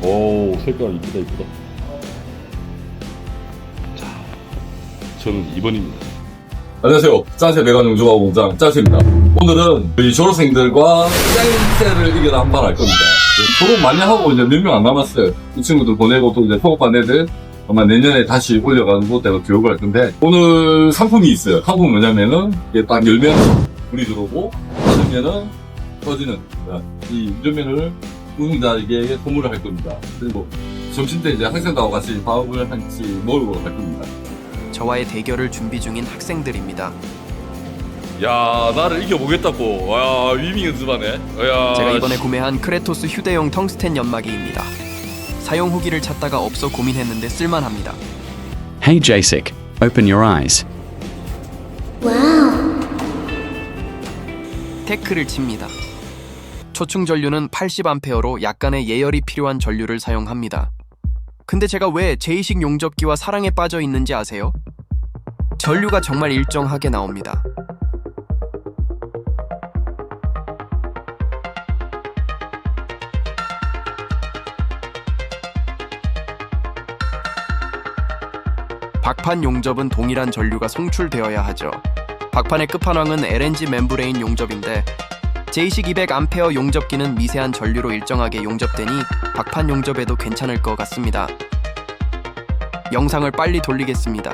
오, 색깔 이쁘다, 이쁘다. 자, 저는 2번입니다. 안녕하세요. 짠새 배관 용조화 공장 짠새입니다. 오늘은 저희 졸업생들과 짠새를 이겨라 한판 할 겁니다. 졸업 많이 하고 이제 몇 명 안 남았어요. 이 친구들 보내고 또 이제 졸업반 애들 아마 내년에 다시 올려가지고 내가 교육을 할 건데, 오늘 상품이 있어요. 상품은 뭐냐면은 이게 딱 열면 불이 들어오고 닫으면은 꺼지는 이 유전면을 우승자에게 선물을 할 겁니다. 그리고 점심 때 이제 학생들하고 같이 밥을 같이 먹으러 갈 겁니다. 저와의 대결을 준비 중인 학생들입니다. 야, 나를 이겨보겠다고. 와, 위밍 연습하네. 야, 제가 이번에 구매한 크레토스 휴대용 텅스텐 연마기입니다. 사용 후기를 찾다가 없어 고민했는데 쓸만합니다. Hey Jasik, open your eyes. 테크를 칩니다. 초충 전류는 80A로 약간의 예열이 필요한 전류를 사용합니다. 근데 제가 왜 제이식 용접기와 사랑에 빠져 있는지 아세요? 전류가 정말 일정하게 나옵니다. 박판 용접은 동일한 전류가 송출되어야 하죠. 박판의 끝판왕은 LNG 멤브레인 용접인데 제이식 200A 용접기는 미세한 전류로 일정하게 용접되니 박판 용접에도 괜찮을 것 같습니다. 영상을 빨리 돌리겠습니다.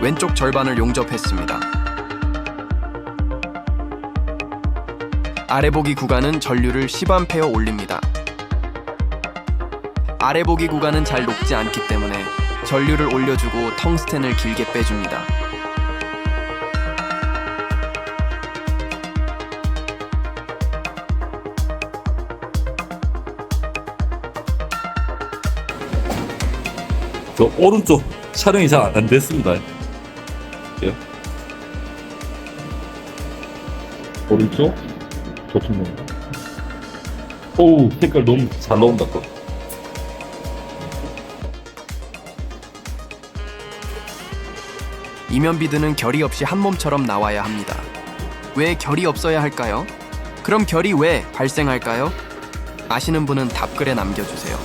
왼쪽 절반을 용접했습니다. 아래 보기 구간은 전류를 10A 올립니다. 아래 보기 구간은 잘 녹지 않기 때문에 전류를 올려주고 텅스텐을 길게 빼줍니다. 저 오른쪽 촬영이 잘 안 됐습니다. 예. 오른쪽 좋습니다. 오우, 색깔 너무 잘 나온다. 또. 이면비드는 결이 없이 한 몸처럼 나와야 합니다. 왜 결이 없어야 할까요? 그럼 결이 왜 발생할까요? 아시는 분은 답글에 남겨주세요.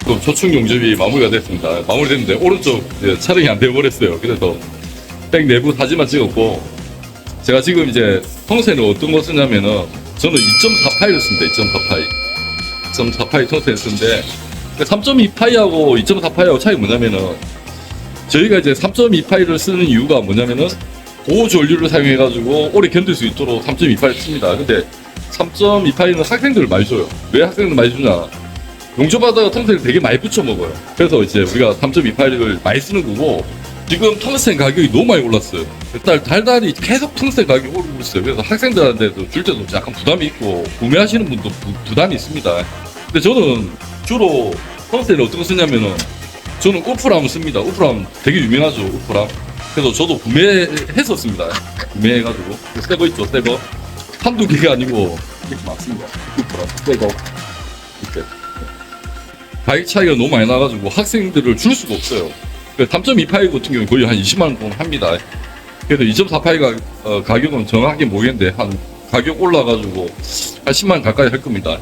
그럼 초충 용접이 마무리가 됐습니다. 마무리됐는데 오른쪽 이제 촬영이 안 되어버렸어요. 그래서 백 내부 사진만 찍었고, 제가 지금 이제 텅스텐을 어떤 거 쓰냐면은 저는 2.4파이를 씁니다. 2.4파이 텅스텐 쓰는데 3.2파이하고 2.4파이하고 차이 뭐냐면은, 저희가 이제 3.2파이를 쓰는 이유가 뭐냐면은 고전류를 사용해가지고 오래 견딜 수 있도록 3.2파이를 씁니다. 근데 3.2파이는 학생들을 많이 줘요. 왜 학생들 많이 주냐? 용접하다가 텅스텐을 되게 많이 붙여 먹어요. 그래서 이제 우리가 3.2파이를 많이 쓰는 거고, 지금 텅스텐 가격이 너무 많이 올랐어요. 달달이 계속 텅스텐 가격이 오르고 있어요. 그래서 학생들한테도 줄 때도 약간 부담이 있고, 구매하시는 분도 부담이 있습니다. 근데 저는 주로 텅스텐을 어떻게 쓰냐면은, 저는 우프람 씁니다. 우프람 되게 유명하죠, 우프람. 그래서 저도 구매했었습니다. 구매해가지고. 새 거 있죠, 새 거. 한두 개가 아니고 이렇게 많습니다. 우프람, 새 거. 이렇게. 가격 차이가 너무 많이 나가지고 학생들을 줄 수가 없어요. 3.2파이 같은 경우는 거의 한 20만원 돈 합니다. 그래서 2.4파이가 가격은 정확하게 모르겠는데, 한 가격 올라가지고 한 10만원 가까이 할 겁니다.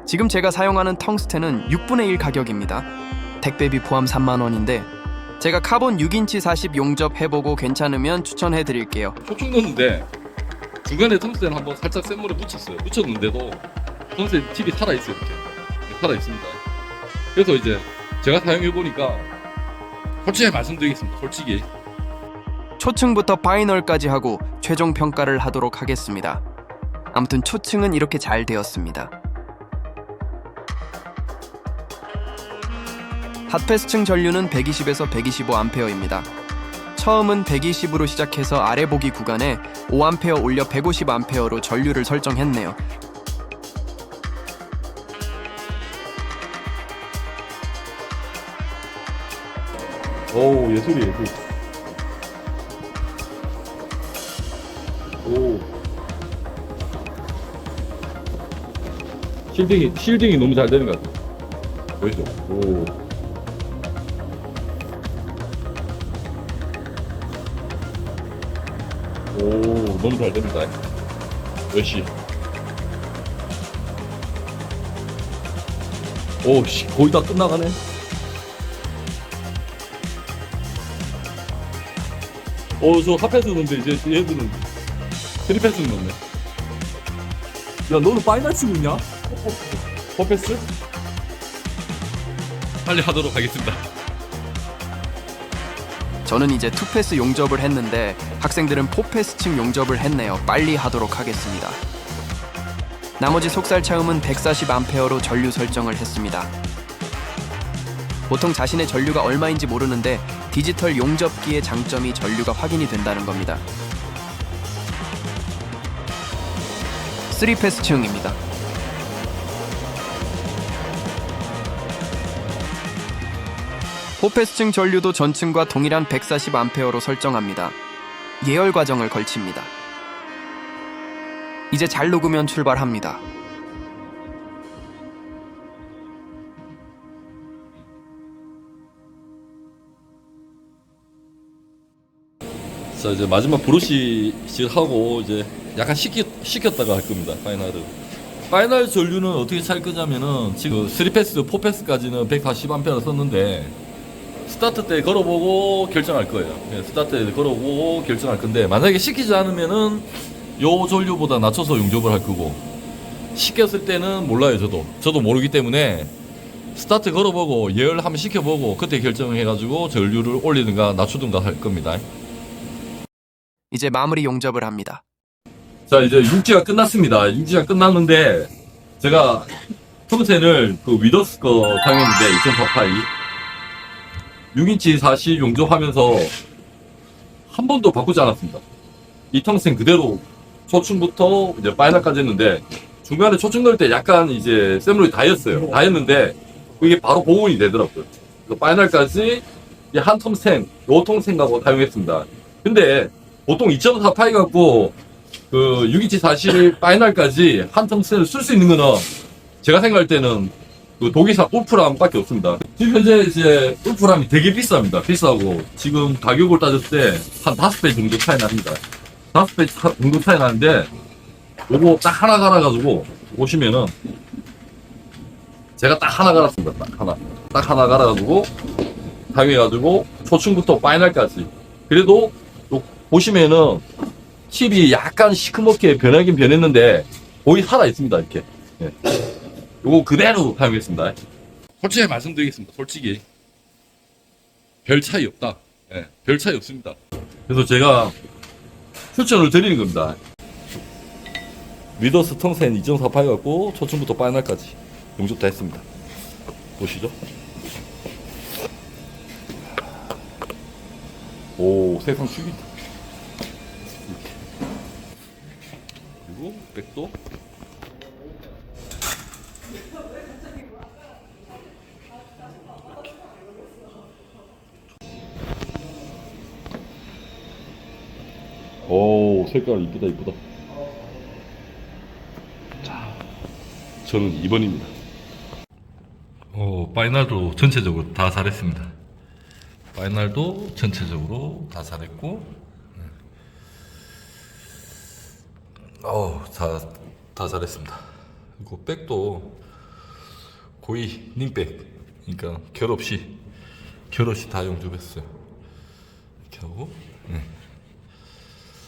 지금 제가 사용하는 텅스텐은 6분의 1 가격입니다. 택배비 포함 3만원인데 제가 카본 6인치 40 용접해보고 괜찮으면 추천해드릴게요. 초충 넣었는데 중간에 텅스텐 한번 살짝 센 물에 묻혔어요. 묻혔는데도 텅스텐 팁이 살아있어요. 이렇게 살아있습니다. 그래서 이제 제가 사용해보니까 솔직히 말씀드리겠습니다. 솔직히 초층부터 파이널까지 하고 최종 평가를 하도록 하겠습니다. 아무튼 초층은 이렇게 잘 되었습니다. 핫패스층 전류는 120에서 125A입니다. 처음은 120으로 시작해서 아래 보기 구간에 5A 올려 150A로 전류를 설정했네요. 오, 예술이 예술. 오, 실딩이 너무 잘 되는 것 같아요. 보이죠? 오. 너무 잘 됩니다. 역시. 오씨, 거의 다 끝나가네. 저 핫패스 넣는데 이제 얘들은 트리패스 넣네. 야, 너는 파이널 치고 있냐? 퍼패스? 빨리 하도록 하겠습니다. 저는 이제 투패스 용접을 했는데 학생들은 포패스층 용접을 했네요. 빨리 하도록 하겠습니다. 나머지 속살 차음은 140A로 전류 설정을 했습니다. 보통 자신의 전류가 얼마인지 모르는데 디지털 용접기의 장점이 전류가 확인이 된다는 겁니다. 3패스층입니다. 포패스층 전류도 전층과 동일한 140A로 설정합니다. 예열 과정을 걸칩니다. 이제 잘 녹으면 출발합니다. 자, 이제 마지막 브러쉬질 하고 이제 약간 식혔다가 할 겁니다. 파이널 전류는 어떻게 찰 거냐면은 지금 3패스, 4패스까지는 140A 썼는데 스타트 때 걸어보고 결정할 거예요. 스타트 때 걸어보고 결정할 건데 만약에 식히지 않으면은 요 전류보다 낮춰서 용접을 할 거고 식혔을 때는 몰라요. 저도 모르기 때문에 스타트 걸어보고 예열 한번 식혀보고 그때 결정해가지고 전류를 올리든가 낮추든가 할 겁니다. 이제 마무리 용접을 합니다. 자, 이제 6지가 끝났습니다. 6지가 끝났는데 제가 톰센을 그 위더스 거 당했는데 2.4파이 6인치 40 용접하면서 한 번도 바꾸지 않았습니다. 이 톰센 그대로 초충부터 이제 파이널까지 했는데 중간에 초충 넣을 때 약간 이제 샘물이 다 했는데 그게 바로 복원이 되더라고요. 그래서 파이널까지 한 톰센, 요 톰센하고 사용했습니다. 근데 보통 2.4파이 갖고 그 6인치 40 파이널까지 한 톰센을 쓸 수 있는 거는 제가 생각할 때는 그 독일산 울프람밖에 없습니다. 지금 현재 이제 울프람이 되게 비쌉니다. 비싸고 지금 가격을 따졌을 때 한 5배 정도 차이 납니다. 5배 정도 차이 나는데 요거 딱 하나 갈아가지고 보시면은 제가 딱 하나 갈았습니다. 딱 하나 갈아가지고 사용해가지고 초충부터 파이널까지 그래도 보시면은 칩이 약간 시커멓게 변하긴 변했는데 거의 살아있습니다. 이렇게 요거 그대로 사용했습니다. 솔직히 말씀드리겠습니다. 솔직히 별 차이 없다. 별 차이 없습니다. 그래서 제가 추천을 드리는 겁니다. 위더스 텅센 2.4파이 갖고 초충부터 파이널까지 용접 다 했습니다. 보시죠. 오, 세상 죽인다. 그리고 백도 오, 색깔 이쁘다. 자, 저는 2번입니다. 파이널도 전체적으로 다 잘했습니다. 파이널도 전체적으로 다 잘했고, 다 잘했습니다. 그리고 백도 거의 닝백, 그러니까 결 없이 다 용접했어요. 이렇게 하고,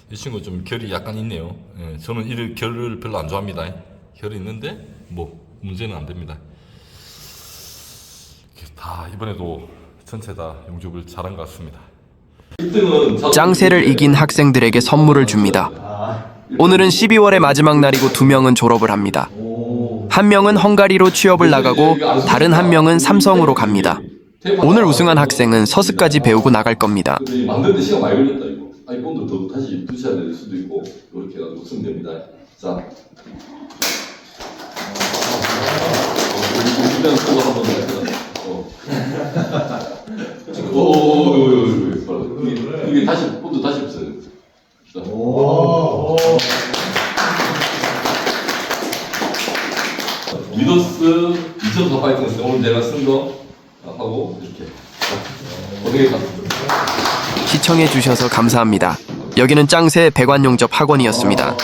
이 친구 좀 결이 약간 있네요. 저는 이 결을 별로 안 좋아합니다. 결이 있는데 뭐 문제는 안 됩니다. 다 이번에도 전체 다 용접을 잘한 것 같습니다. 짱세를 이긴 학생들에게 선물을 줍니다. 오늘은 12월의 마지막 날이고 2명은 졸업을 합니다. 한 명은 헝가리로 취업을 나가고 다른 한 명은 삼성으로 갑니다. 오늘 우승한 학생은 서스까지 배우고 나갈 겁니다. 만드는데 시간 많이 걸렸다 이거. 아이폰도 더 다시 붙여야 될 수도 있고 이렇게 해가지고 쓰면 됩니다. 자, 일단 그거 한번 해보자. 이게 다시 폰도 다시 붙여야 돼. 자. 위더스 2.4파이트인데 오늘 내가 쓴 거 하고 이렇게 고생했다. 시청해주셔서 감사합니다. 여기는 짱새 배관 용접 학원이었습니다.